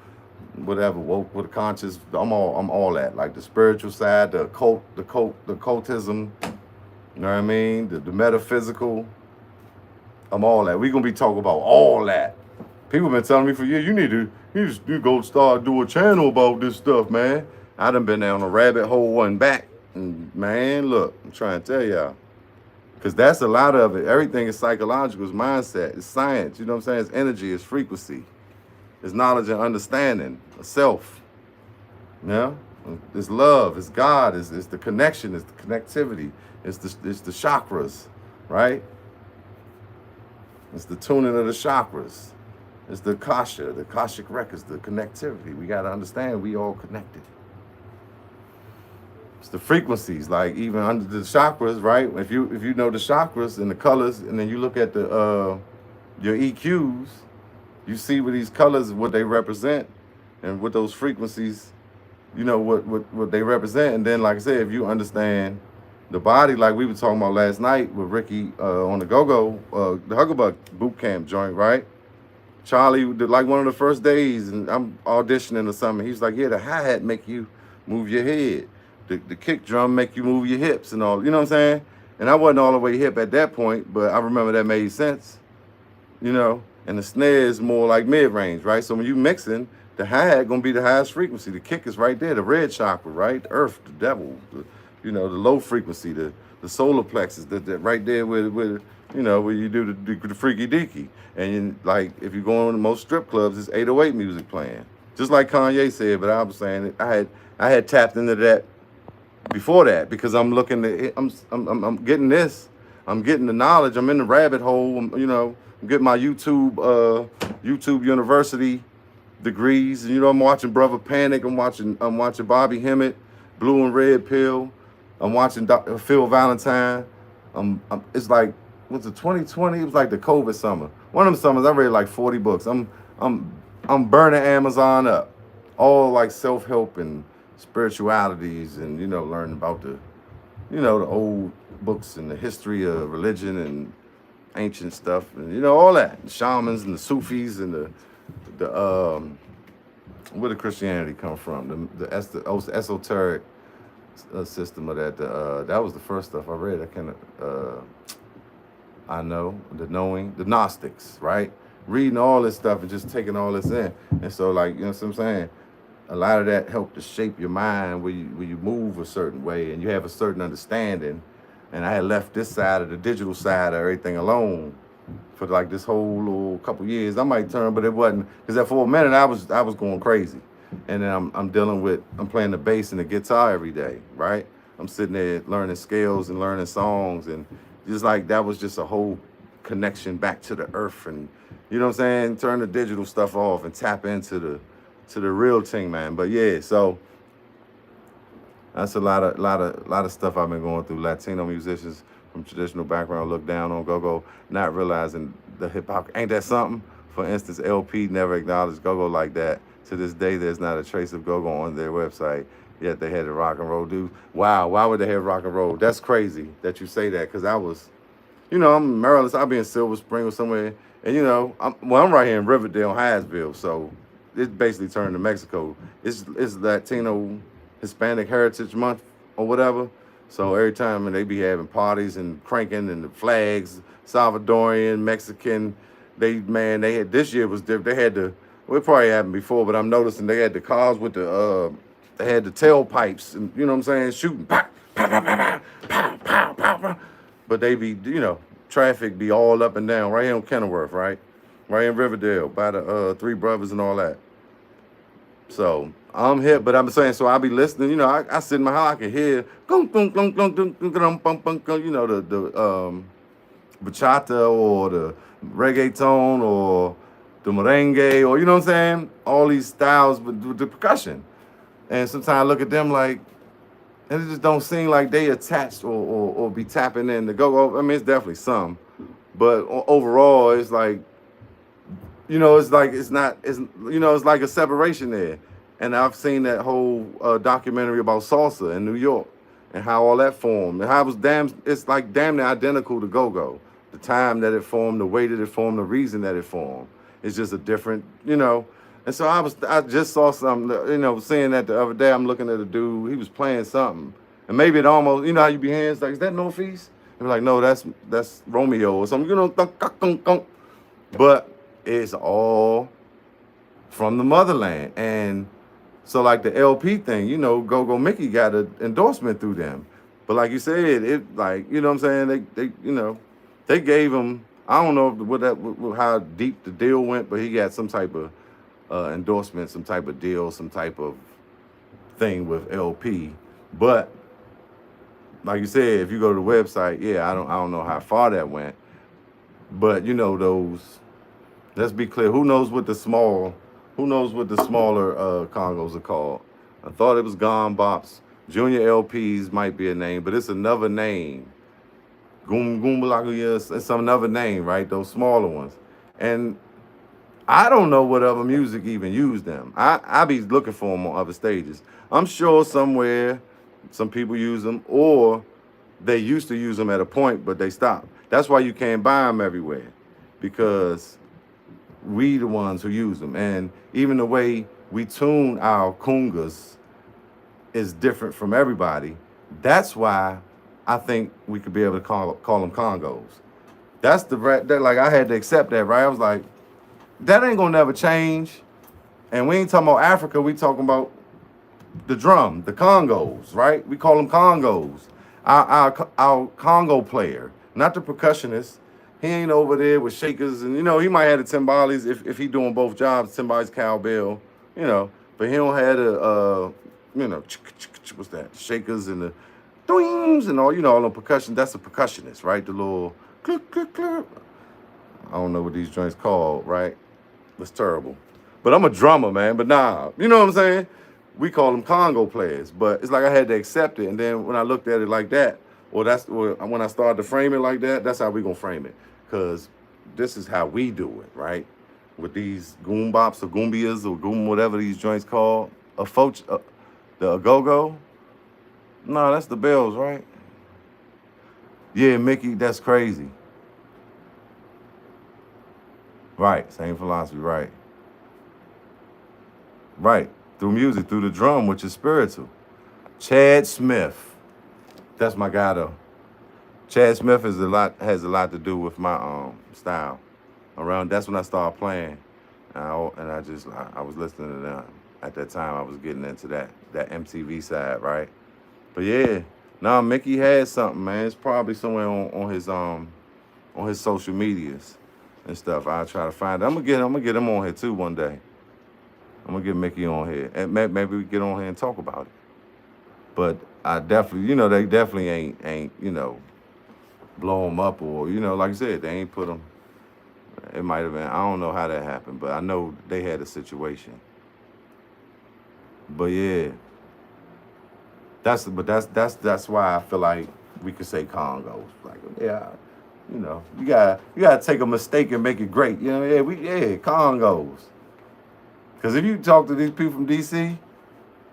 whatever woke with a conscious. I'm all that. Like the spiritual side, the occultism. You know what I mean? The metaphysical. I'm all that. We gonna be talking about all that. People been telling me for years, you go start do a channel about this stuff, man. I done been down a rabbit hole and back. And man, look, I'm trying to tell y'all. Because that's a lot of it. Everything is psychological, it's mindset, it's science, you know what I'm saying? It's energy, it's frequency, it's knowledge and understanding, it's self. Yeah? It's love, it's God, it's the connection, it's the connectivity, it's the chakras, right? It's the tuning of the chakras. It's the Akasha, the Akashic records, the connectivity. We got to understand we all connected. It's the frequencies, like even under the chakras, right? If you know the chakras and the colors, and then you look at the your EQs, you see what these colors, what they represent, and what those frequencies, you know what they represent. And then, like I said, if you understand the body, like we were talking about last night with Ricky on the Go-Go, the Huggabug boot camp joint, right? Charlie, like one of the first days, and I'm auditioning or something. He's like, yeah, the hi-hat make you move your head. The kick drum make you move your hips and all. You know what I'm saying? And I wasn't all the way hip at that point, but I remember that made sense. You know? And the snare is more like mid-range, right? So when you mixing, the hi-hat gonna be the highest frequency. The kick is right there, the red chakra, right? The earth, the devil, the low frequency, the solar plexus, that right there with where you do the freaky deaky. And like if you go on to most strip clubs, it's 808 music playing. Just like Kanye said, but I was saying I had tapped into that before that because I'm looking at I'm getting this. I'm getting the knowledge. I'm in the rabbit hole. I'm getting my YouTube University degrees. And, I'm watching Brother Panic. I'm watching Bobby Hemmett, Blue and Red Pill. I'm watching Phil Valentine. It's like, was it 2020? It was like the COVID summer. One of them summers I read like 40 books. I'm burning Amazon up. All like self-help and spiritualities and learning about the old books and the history of religion and ancient stuff and all that. The shamans and the Sufis and the where did Christianity come from? The esoteric system of that. That was the first stuff I read. I know the knowing, the Gnostics, right? Reading all this stuff and just taking all this in. And so, like, what I'm saying? A lot of that helped to shape your mind where you move a certain way and you have a certain understanding. And I had left this side of the digital side of everything alone for like this whole little couple years. I might turn, but it wasn't, because for a minute I was going crazy. And then I'm playing the bass and the guitar every day, right? I'm sitting there learning scales and learning songs, and just like that was just a whole connection back to the earth, and you know what I'm saying? Turn the digital stuff off and tap into the real thing, man. But yeah, so that's a lot of stuff I've been going through. Latino musicians from traditional background look down on go-go, not realizing the hypocrisy. Ain't that something? For instance, LP never acknowledged go-go like that. To this day, there's not a trace of go-go on their website, yet they had the rock and roll dude. Wow, why would they have rock and roll? That's crazy that you say that, because I was, I'm in Maryland, so I'll be in Silver Spring or somewhere, and I'm right here in Riverdale, Hyattsville, so it basically turned to Mexico. It's Latino Hispanic Heritage Month or whatever, so every time they be having parties and cranking and the flags, Salvadorian, Mexican, they had, this year was different. They had well, it probably happened before, but I'm noticing they had the cars with they had the tailpipes, and you know what I'm saying, shooting, pow, pow, pow, pow, pow, pow, pow, pow. But they be, traffic be all up and down right here on Kenilworth, right in Riverdale, by the Three Brothers and all that. So I'm here, but I'm saying, so I'll be listening. I sit in my house, I can hear, the bachata or the reggaeton or the merengue, or you know what I'm saying? All these styles with the percussion. And sometimes I look at them like, and it just don't seem like they attached or be tapping in the go-go. I mean, it's definitely some, but overall, it's like, it's like it's like a separation there. And I've seen that whole documentary about salsa in New York and how all that formed and how it was it's like damn near identical to go-go. The time that it formed, the way that it formed, the reason that it formed. It's just a different. And so I just saw something, seeing that the other day. I'm looking at a dude, he was playing something. And maybe it almost, how you be hands like, is that Northeast? And like, no, that's Romeo or something, but it's all from the motherland. And so like the LP thing, Go-Go Mickey got an endorsement through them. But like you said, it like, you know what I'm saying? They gave him, I don't know how deep the deal went, but he got some type of endorsement, some type of deal, some type of thing with LP. But like you said, if you go to the website, yeah, I don't know how far that went. But those, let's be clear, who knows what the smaller Congos are called? I thought it was Gone Bops. Junior LPs might be a name, but it's another name. Goombalaga, it's another name, right? Those smaller ones. And I don't know what other music even used them. I be looking for them on other stages. I'm sure somewhere some people use them, or they used to use them at a point, but they stopped. That's why you can't buy them everywhere, because we the ones who use them. And even the way we tune our congas is different from everybody. That's why I think we could be able to call them Congos. That's that, like, I had to accept that, right? I was like, that ain't gonna never change. And we ain't talking about Africa, we talking about the drum, the Congos, right? We call them Congos. Our Congo player, not the percussionist. He ain't over there with shakers, and he might have the timbales if he doing both jobs, timbales, cowbell, but he don't have the what's that? Shakers and the doings and all the percussion. That's a percussionist, right? The little click, click, click. I don't know what these joints called, right? It's terrible. But I'm a drummer, man. But nah, you know what I'm saying? We call them Congo players. But it's like I had to accept it. And then when I looked at it like that, when I started to frame it like that, that's how we gonna frame it. Because this is how we do it, right? With these goombops or goombias or whatever these joints called. The go-go. No, that's the bells, right? Yeah, Mickey, that's crazy. Right, same philosophy, right. Right, through music, through the drum, which is spiritual. Chad Smith, that's my guy though. Chad Smith has a lot to do with my style. That's when I started playing, and I was listening to them at that time. I was getting into that MTV side, right? But yeah, Mickey had something, man. It's probably somewhere on his social medias and stuff. I'll try to find it. I'm gonna get him on here too one day. I'm gonna get Mickey on here, and maybe we get on here and talk about it. But I definitely, they definitely ain't blow him up, or like I said, they ain't put him. It might have been. I don't know how that happened, but I know they had a situation. But yeah, that's why I feel like we could say Congos. Like, yeah, you gotta take a mistake and make it great. Congos. Because if you talk to these people from DC,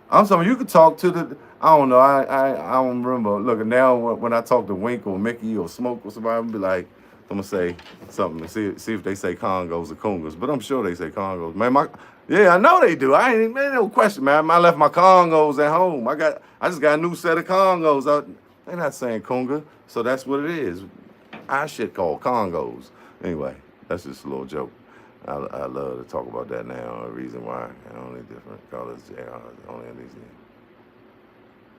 I'm sorry, you could talk to I don't know, I don't remember. Look, now when I talk to Wink or Mickey or Smoke or somebody, I'm gonna be like, I'm gonna say something and see if they say Congos or Congas. But I'm sure they say Congos. Man, I know they do. I ain't no question, man. I left my Congos at home. I just got a new set of Congos. They're not saying Conga, so that's what it is. Our shit called Congos. Anyway, that's just a little joke. I love to talk about that now. The reason why, only different colors, only in these.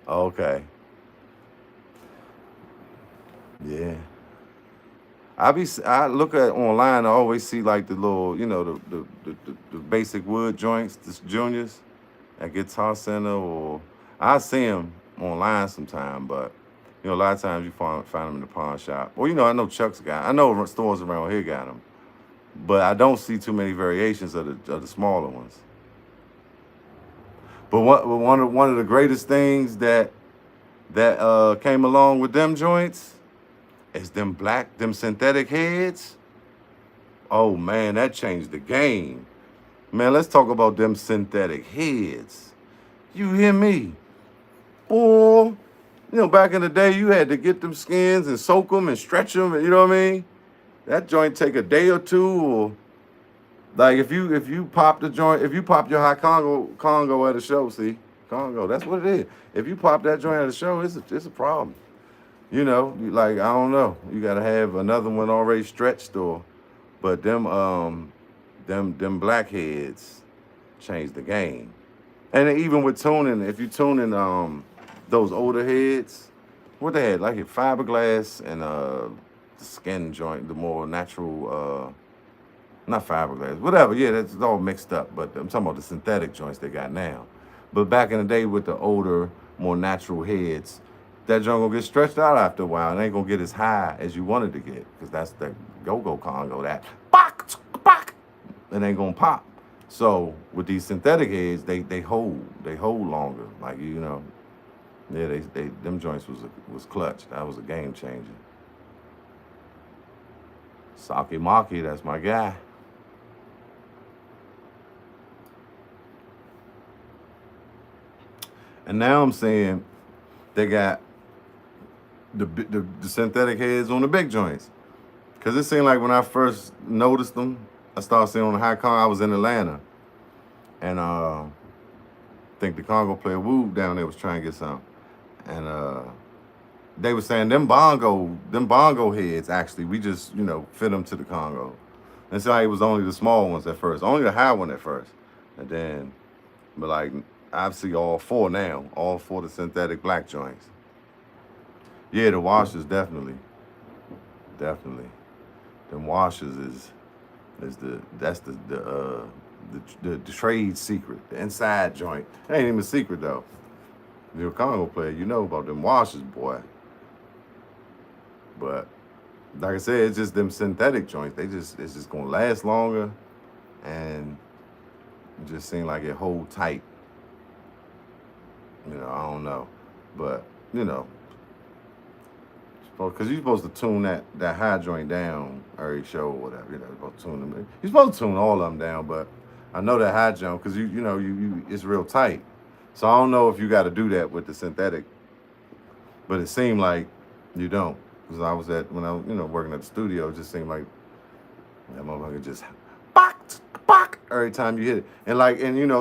Okay. Yeah. I look at online. I always see like the little, the basic wood joints, the juniors at Guitar Center, or I see them online sometime. But a lot of times you find them in the pawn shop. Or I know Chuck's got. I know stores around here got them. but I don't see too many variations of the smaller ones. But one of the greatest things that came along with them joints is them synthetic heads. Oh man, that changed the game. Man, let's talk about them synthetic heads. You hear me? Boy, back in the day, you had to get them skins and soak them and stretch them, and you know what I mean? That joint take a day or two, or like if you pop the joint, if you pop your high Congo at a show, see, Congo, that's what it is. If you pop that joint at a show, it's a problem. Like I don't know, you gotta have another one already stretched, but them blackheads changed the game. And even with tuning, if you tuning those older heads, what they had, like a fiberglass and the skin joint, the more natural not fiberglass, whatever. Yeah, that's all mixed up. But I'm talking about the synthetic joints they got now. But back in the day with the older, more natural heads, that joint gonna get stretched out after a while. And ain't gonna get as high as you wanted to get, because that's the go-go Congo. That bok, bok, it ain't gonna pop. So with these synthetic heads, they hold longer. Like yeah, they them joints was clutch. That was a game changer. Saki Maki, that's my guy. And now I'm saying they got the synthetic heads on the big joints. Because it seemed like when I first noticed them, I started seeing on the high con. I was in Atlanta. And I think the Congo player Wu down there was trying to get some. And they were saying them bongo heads, actually, we just, fit them to the Congo. And so it was only the small ones at first, only the high one at first. And then, but like, I see all four now, all four the synthetic black joints. Yeah, the washers definitely. Them washers is the trade secret, the inside joint. It ain't even a secret though. You're a Congo player, you know about them washers, boy. But like I said, it's just them synthetic joints. It's just gonna last longer, and it just seem like it hold tight. I don't know, but because you're supposed to tune that high joint down every show or whatever. You're supposed to tune them. You're supposed to tune all of them down, but I know that high joint because you it's real tight. So I don't know if you got to do that with the synthetic, but it seemed like you don't. Because I was when I was working at the studio, it just seemed like that motherfucker just bok, bok every time you hit it. And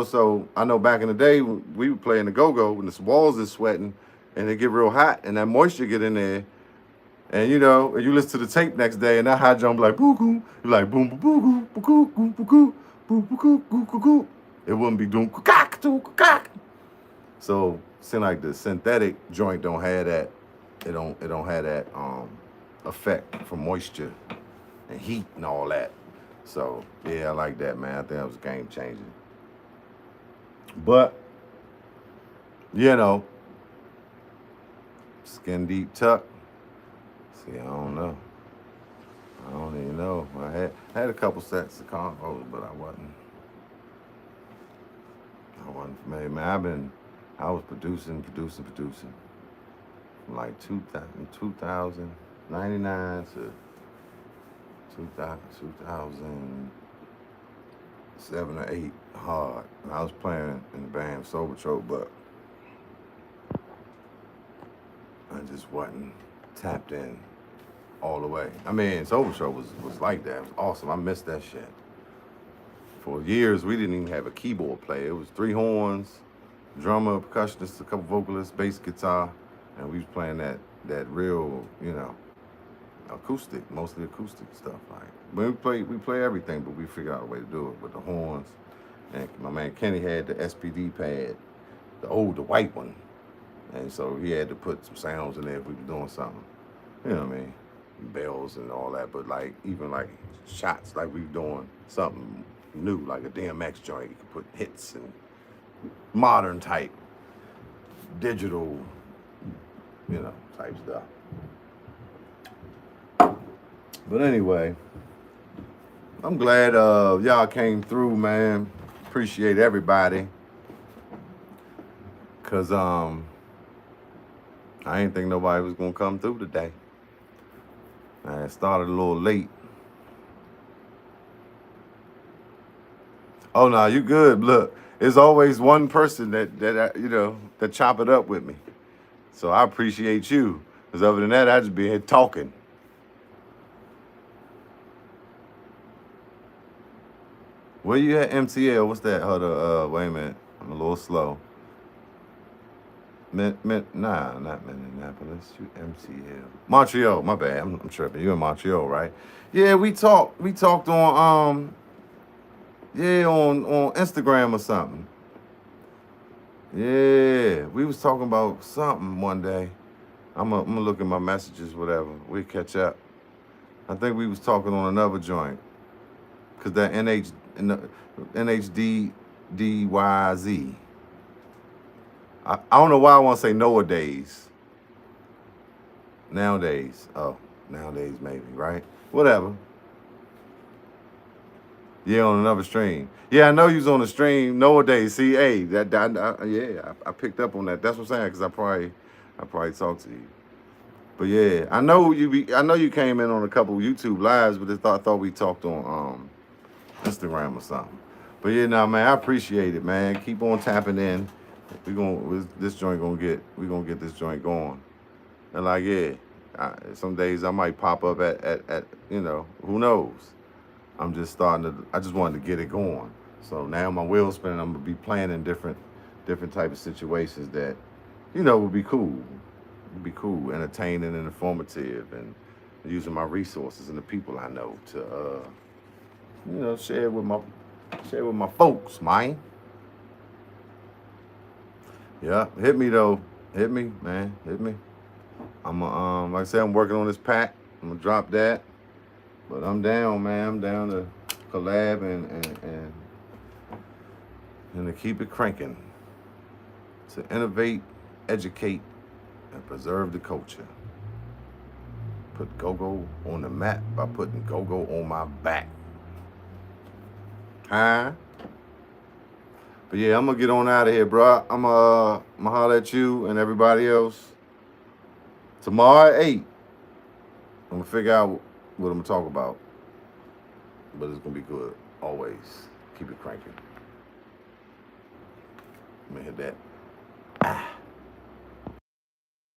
so I know back in the day we would play in the go-go when the walls is sweating and they get real hot and that moisture get in there. And and you listen to the tape next day and that high jump like boo goo, you're like boom boo goo, boo goo, boo goo, boo goo, goo goo goo. It wouldn't be doing cock to cock. So seem like the synthetic joint don't have that. It don't have that effect from moisture and heat and all that. So yeah, I like that, man. I think that was game changing. But skin deep tuck. See, I don't know. I don't even know. I had a couple sets of combos, but I wasn't man. I was producing from like 2099 to 2007 or 8 hard. And I was playing in the band Sober Trope, but I just wasn't tapped in all the way. I mean, Sober Trope was like that. It was awesome. I missed that shit. For years, we didn't even have a keyboard player. It was 3 horns, drummer, percussionist, a couple vocalists, bass guitar, and we was playing that real, acoustic, mostly acoustic stuff. Like when we play everything, but we figure out a way to do it with the horns. And my man Kenny had the SPD pad, the white one, and so he had to put some sounds in there if we were doing something. You know what I mean? Bells and all that, but like even like shots, like we were doing something new, like a DMX joint. You could put hits and modern type, digital, type stuff. But anyway, I'm glad y'all came through, man. Appreciate everybody. Cause I didn't think nobody was gonna come through today. I started a little late. Oh no, you good. Look, there's always one person that chop it up with me. So I appreciate you. Cause other than that, I just be here talking. Where you at, MTL? What's that? Hold on, wait a minute. I'm a little slow. Not Minneapolis. You MTL. Montreal. My bad. I'm tripping. You in Montreal, right? Yeah, we talked. We talked on on Instagram or something. Yeah, we was talking about something one day. I'm gonna look at my messages, whatever. We catch up. I think we was talking on another joint, cause that NHDYZ. I don't know why I want to say nowadays. Nowadays. Oh, nowadays maybe, right? Whatever. Yeah, on another stream. Yeah, I know you was on the stream nowadays. See, hey, I picked up on that. That's what I'm saying, because I probably talked to you. But yeah, I know you came in on a couple of YouTube lives, but I thought we talked on Instagram or something. But yeah, nah, man, I appreciate it, man. Keep on tapping in. We gonna this joint we gonna get this joint going. And like some days I might pop up at who knows. I just wanted to get it going. So now my wheel's spinning. I'm gonna be planning different type of situations that would be cool. Would be cool, entertaining and informative, and using my resources and the people I know to share with my folks, man. Yeah, hit me though. Hit me, man. Hit me. I'm like I said, I'm working on this pack. I'm gonna drop that. But I'm down, man. I'm down to collab and to keep it cranking. To innovate, educate, and preserve the culture. Put go-go on the map by putting go-go on my back. Huh? But yeah, I'm gonna get on out of here, bro. I'm gonna holler at you and everybody else tomorrow at 8. I'm gonna figure out what I'm gonna talk about. But it's gonna be good. Always. Keep it cranking. Let me hit that.